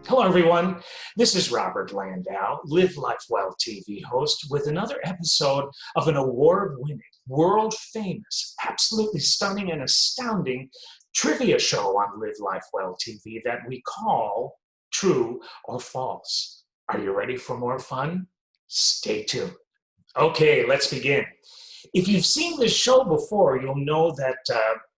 Hello, everyone. This is Robert Landau, Live Life Well TV host, with another episode of an award-winning, world-famous, absolutely stunning and astounding trivia show on Live Life Well TV that we call True or False. Are you ready for more fun? Stay tuned. Okay, let's begin. If you've seen this show before, you'll know that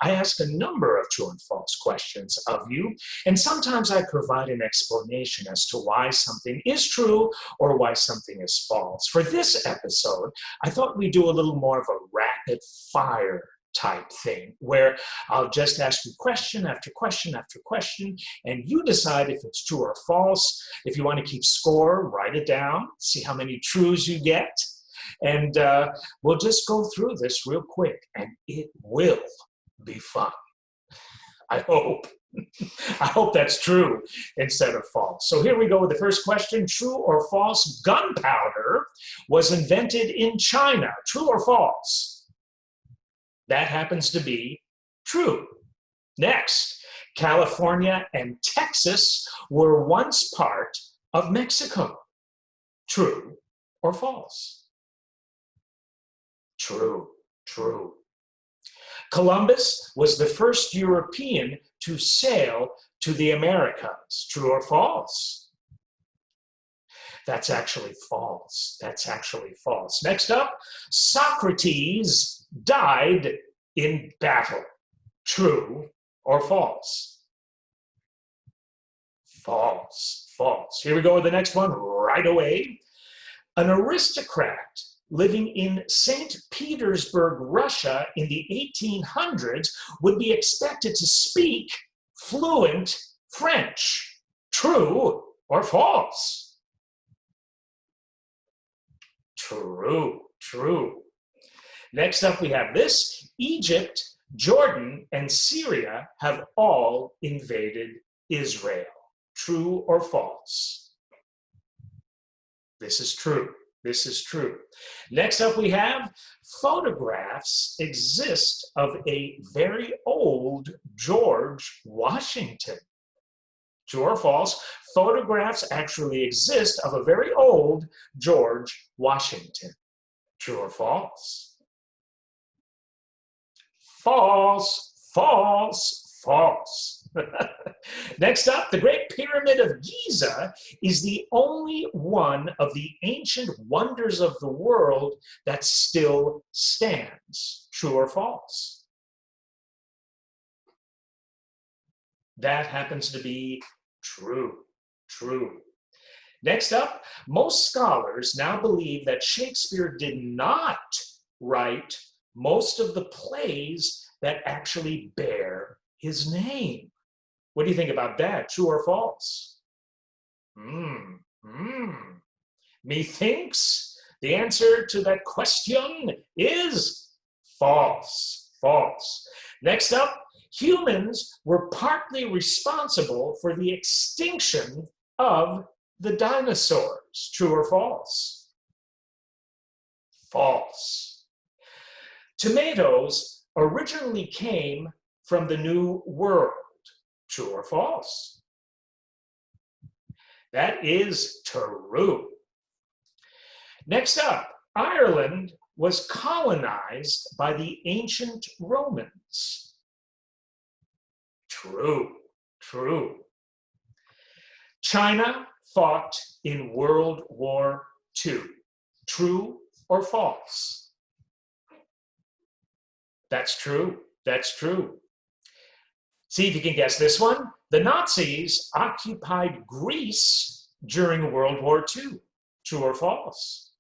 I ask a number of true and false questions of you, and sometimes I provide an explanation as to why something is true or why something is false. For this episode, I thought we'd do a little more of a rapid fire type thing, where I'll just ask you question after question after question, and you decide if it's true or false. If you want to keep score, write it down, see how many trues you get. And we'll just go through this real quick, and it will be fun. I hope. I hope that's true instead of false. So here we go with the first question. True or false? Gunpowder was invented in China. True or false? That happens to be true. Next, California and Texas were once part of Mexico. True or false? True, true. Columbus was the first European to sail to the Americas. True or false? That's actually false. That's actually false. Next up, Socrates died in battle. True or false? False, false. Here we go with the next one right away. An aristocrat living in St. Petersburg, Russia in the 1800s would be expected to speak fluent French. True or false? True, true. Next up we have this. Egypt, Jordan, and Syria have all invaded Israel. True or false? This is true. This is true. Next up we have photographs exist of a very old George Washington. True or false? Photographs actually exist of a very old George Washington. True or false? False, false, false. Next up, the Great Pyramid of Giza is the only one of the ancient wonders of the world that still stands. True or false? That happens to be true. True. Next up, most scholars now believe that Shakespeare did not write most of the plays that actually bear his name. What do you think about that? True or false? Methinks the answer to that question is false. False. Next up, humans were partly responsible for the extinction of the dinosaurs. True or false? False. Tomatoes originally came from the New World. True or false? That is true. Next up, Ireland was colonized by the ancient Romans. True, true. China fought in World War II. True or false? That's true. That's true. See if you can guess this one. The Nazis occupied Greece during World War II. True or false?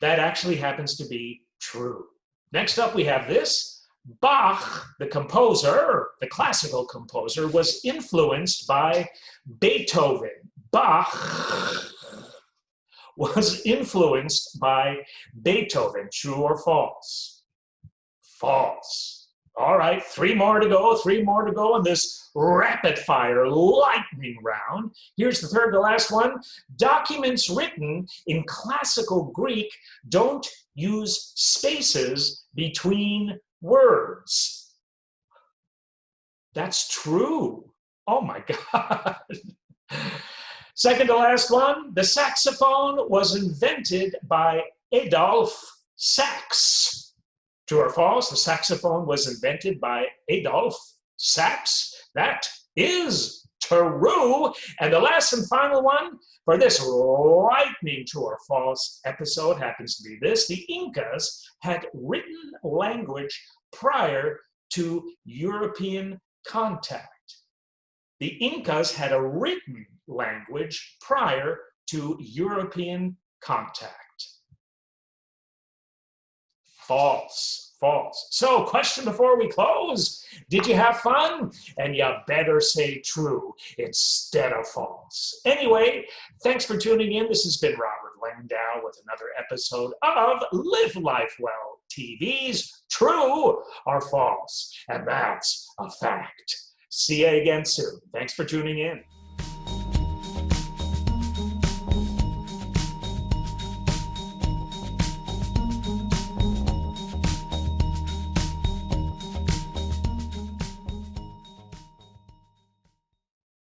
That actually happens to be true. Next up, we have this. Bach, the composer, the classical composer, was influenced by Beethoven. Bach was influenced by Beethoven. True or false? False. All right, three more to go in this rapid fire lightning round. Here's the third to last one. Documents written in classical Greek don't use spaces between words. That's true. Oh my God. Second to last one, the saxophone was invented by Adolphe Sax. True or false? The saxophone was invented by Adolphe Sax. That is true. And the last and final one for this lightning true or false episode happens to be this. The Incas had written language prior to European contact. The Incas had a written language prior to European contact. False, false. So, question before we close. Did you have fun? And you better say true instead of false. Anyway, thanks for tuning in. This has been Robert Landau with another episode of Live Life Well TV's True or False. And that's a fact. See you again soon. Thanks for tuning in.